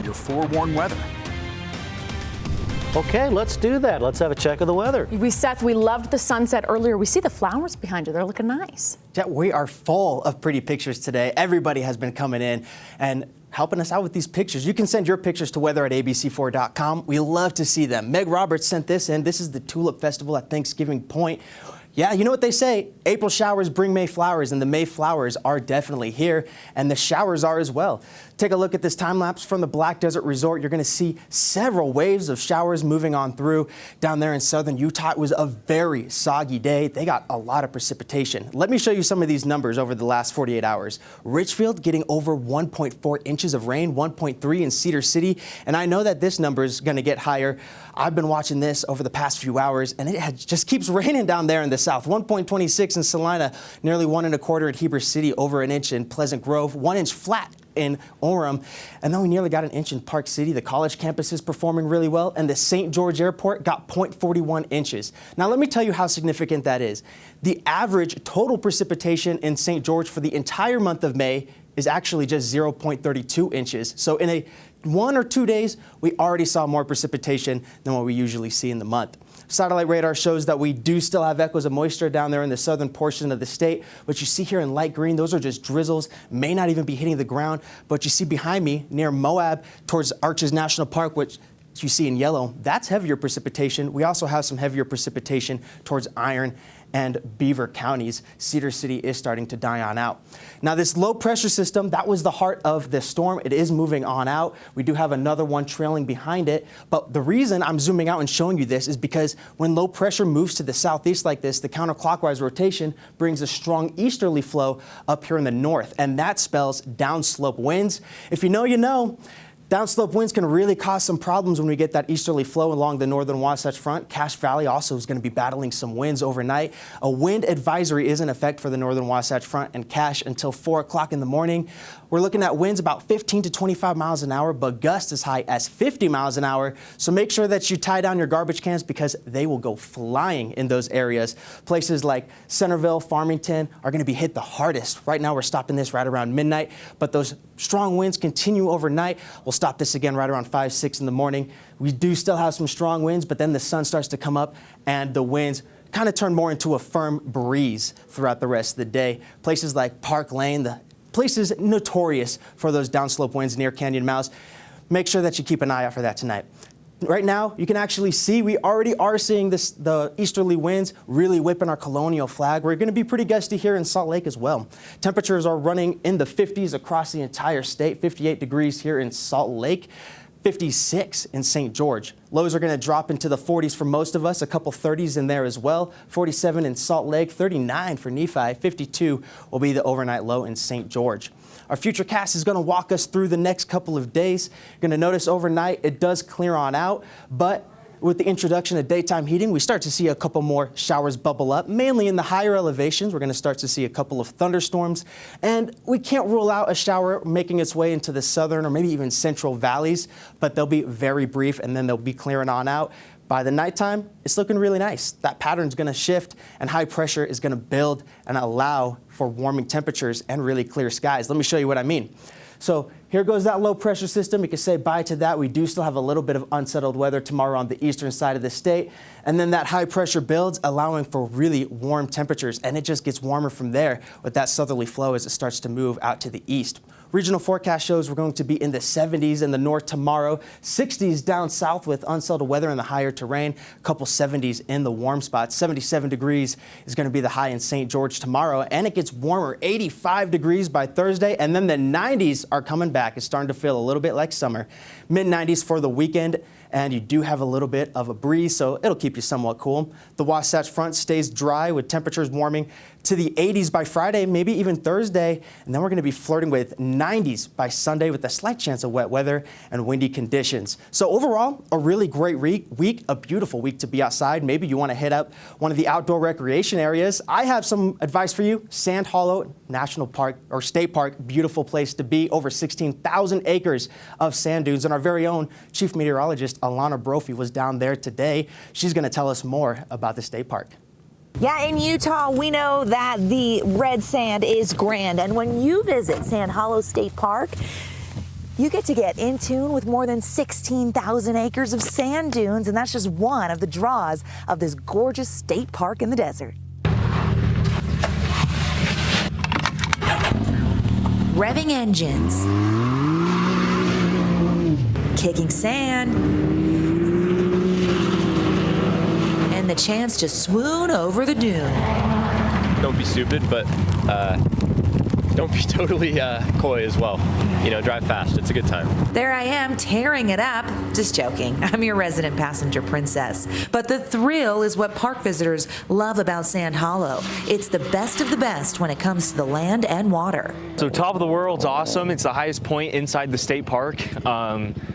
your forewarned weather. Okay, let's do that. Let's have a check of the weather. Seth, we loved the sunset earlier. We see the flowers behind you. They're looking nice. Yeah, we are full of pretty pictures today. Everybody has been coming in and helping us out with these pictures. You can send your pictures to weather@abc4.com. We love to see them. Meg Roberts sent this in. This is the Tulip Festival at Thanksgiving Point. Yeah, you know what they say, April showers bring May flowers, and the May flowers are definitely here, and the showers are as well. Take a look at this time lapse from the Black Desert Resort. You're going to see several waves of showers moving on through. Down there in southern Utah, it was a very soggy day. They got a lot of precipitation. Let me show you some of these numbers over the last 48 hours. Richfield getting over 1.4 inches of rain, 1.3 in Cedar City, and I know that this number is going to get higher. I've been watching this over the past few hours, and it just keeps raining down there in the south. 1.26 in Salina, nearly 1.25 in Heber City, over an inch in Pleasant Grove, 1 inch flat in Orem, and then we nearly got an inch in Park City. The college campus is performing really well, and the St. George Airport got 0.41 inches. Now let me tell you how significant that is. The average total precipitation in St. George for the entire month of May is actually just 0.32 inches. So in 1 or 2 days, we already saw more precipitation than what we usually see in the month. Satellite radar shows that we do still have echoes of moisture down there in the southern portion of the state. What you see here in light green, those are just drizzles, may not even be hitting the ground. But you see behind me near Moab towards Arches National Park, which you see in yellow, that's heavier precipitation. We also have some heavier precipitation towards Iron and Beaver counties. Cedar City is starting to die on out. Now this low pressure system, that was the heart of the storm. It is moving on out. We do have another one trailing behind it. But the reason I'm zooming out and showing you this is because when low pressure moves to the southeast like this, the counterclockwise rotation brings a strong easterly flow up here in the north. And that spells downslope winds. If you know, you know. Downslope winds can really cause some problems when we get that easterly flow along the northern Wasatch Front. Cache Valley also is going to be battling some winds overnight. A wind advisory is in effect for the northern Wasatch Front and Cache until 4 o'clock in the morning. We're looking at winds about 15 to 25 miles an hour, but gusts as high as 50 miles an hour. So make sure that you tie down your garbage cans because they will go flying in those areas. Places like Centerville, Farmington are going to be hit the hardest. Right now we're stopping this right around midnight, but those strong winds continue overnight. We'll stop this again right around 5, 6 in the morning. We do still have some strong winds, but then the sun starts to come up and the winds kind of turn more into a firm breeze throughout the rest of the day. Places like Park Lane, the places notorious for those downslope winds near Canyon Mouse. Make sure that you keep an eye out for that tonight. Right now, you can actually see we already are seeing the easterly winds really whipping our colonial flag. We're going to be pretty gusty here in Salt Lake as well. Temperatures are running in the 50s across the entire state, 58 degrees here in Salt Lake. 56 in St. George. Lows are going to drop into the 40s for most of us, a couple 30s in there as well. 47 in Salt Lake, 39 for Nephi, 52 will be the overnight low in St. George. Our futurecast is going to walk us through the next couple of days. You're going to notice overnight it does clear on out, but with the introduction of daytime heating, we start to see a couple more showers bubble up, mainly in the higher elevations. We're going to start to see a couple of thunderstorms, and we can't rule out a shower making its way into the southern or maybe even central valleys, but they'll be very brief, and then they'll be clearing on out. By the nighttime, it's looking really nice. That pattern's going to shift, and high pressure is going to build and allow for warming temperatures and really clear skies. Let me show you what I mean. So here goes that low pressure system. We can say bye to that. We do still have a little bit of unsettled weather tomorrow on the eastern side of the state. And then that high pressure builds, allowing for really warm temperatures. And it just gets warmer from there with that southerly flow as it starts to move out to the east. Regional forecast shows we're going to be in the 70s in the north tomorrow, 60s down south with unsettled weather in the higher terrain, a couple 70s in the warm spots. 77 degrees is going to be the high in St. George tomorrow, and it gets warmer, 85 degrees by Thursday, and then the 90s are coming back. It's starting to feel a little bit like summer. Mid-90s for the weekend, and you do have a little bit of a breeze, so it'll keep you somewhat cool. The Wasatch Front stays dry with temperatures warming to the 80s by Friday, maybe even Thursday, and then we're going to be flirting with 90s by Sunday with a slight chance of wet weather and windy conditions. So overall, a really great week, a beautiful week to be outside. Maybe you want to hit up one of the outdoor recreation areas. I have some advice for you. Sand Hollow National Park or State Park, beautiful place to be. Over 16,000 acres of sand dunes, and our very own chief meteorologist Alana Brophy was down there today. She's going to tell us more about the state park. Yeah, in Utah, we know that the red sand is grand. And when you visit Sand Hollow State Park, You get to get in tune with more than 16,000 acres of sand dunes, and that's just one of the draws of this gorgeous state park in the desert. Revving engines, kicking sand, and the chance to swoon over the dune. Don't be stupid, but don't be totally coy as well. You know, drive fast. It's a good time. There I am, tearing it up. Just joking. I'm your resident passenger princess. But the thrill is what park visitors love about Sand Hollow. It's the best of the best when it comes to the land and water. So top of the world's awesome. It's the highest point inside the state park.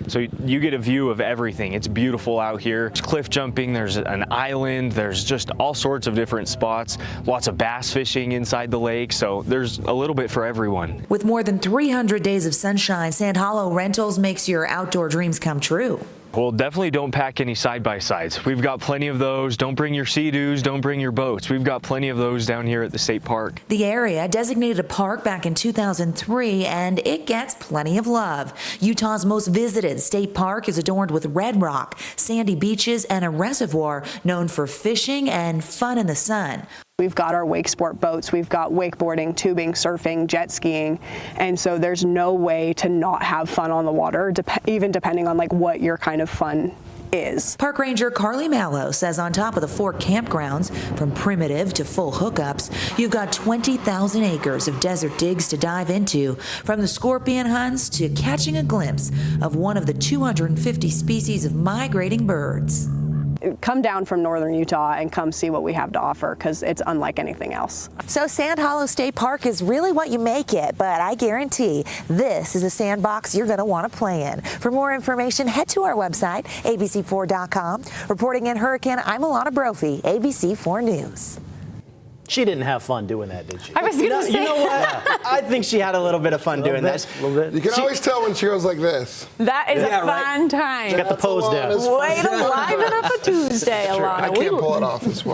So you get a view of everything. It's beautiful out here. There's cliff jumping, there's an island, there's just all sorts of different spots. Lots of bass fishing inside the lake. So there's a little bit for everyone. With more than 300 days of sunshine, Sand Hollow Rentals makes your outdoor dreams come true. Well, definitely don't pack any side-by-sides. We've got plenty of those. Don't bring your Sea-Doos, don't bring your boats. We've got plenty of those down here at the state park. The area designated a park back in 2003, and it gets plenty of love. Utah's most visited state park is adorned with red rock, sandy beaches, and a reservoir known for fishing and fun in the sun. We've got our wake sport boats, we've got wakeboarding, tubing, surfing, jet skiing, and so there's no way to not have fun on the water, even depending on like what your kind of fun is. Park Ranger Carly Mallow says on top of the 4 campgrounds, from primitive to full hookups, you've got 20,000 acres of desert digs to dive into, from the scorpion hunts to catching a glimpse of one of the 250 species of migrating birds. Come down from northern Utah and come see what we have to offer, because it's unlike anything else. So Sand Hollow State Park is really what you make it, but I guarantee this is a sandbox you're going to want to play in. For more information, head to our website, abc4.com. Reporting in Hurricane, I'm Alana Brophy, ABC4 News. She didn't have fun doing that, did she? I was going to say. You know what? I think she had a little bit of fun doing that. A little bit. You can always tell when she goes like this. That is Yeah, a right. fun time. Got the pose down. Way to liven up a Tuesday, Sure, Alana. I can't pull it off as well.